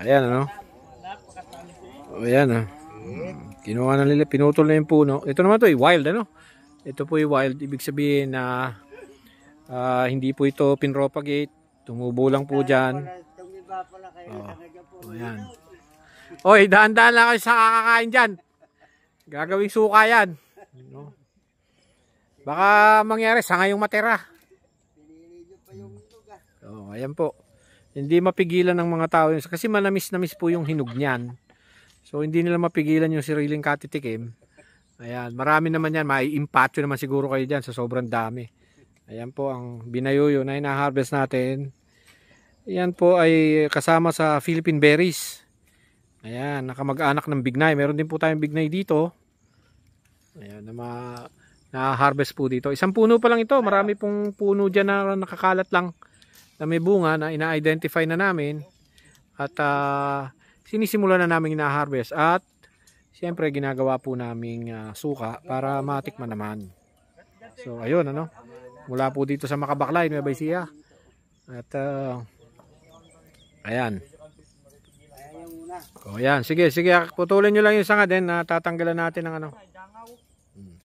Ayan, ano? Ayan, ah. Kinuha na nila, pinutol na yung puno. Ito naman to, wild, ano? Ito po yung wild. Ibig sabihin na hindi po ito pinropagate. Tumubo lang po dyan. Ayan. Oy, daan-daan lang kayo sa kakakain dyan. Gagawing suka yan. No? Baka mangyari, sanga yung matera. So, ayan po. Hindi mapigilan ng mga tao. Kasi manamis-namis po yung hinog niyan. So, hindi nila mapigilan yung sariling katitikim. Ayan, marami naman yan. Mai-impatyo naman siguro kayo dyan sa sobrang dami. Ayan po ang binayuyo na ina-harvest natin. Ayan po ay kasama sa Philippine berries. Ayan, nakamag-anak ng bignay. Meron din po tayong bignay dito. Ayan, na-harvest po dito. Isang puno pa lang ito. Marami pong puno dyan na nakakalat lang na may bunga na ina-identify na namin. At sinisimula na namin ina-harvest. At siyempre ginagawa po naming suka para matikman naman. So ayun, ano. Mula po dito sa Makabaklay, Nueva Ecija. At ayan. O yan, sige, putulin nyo lang yung sanga din na tatanggalan natin ng ano.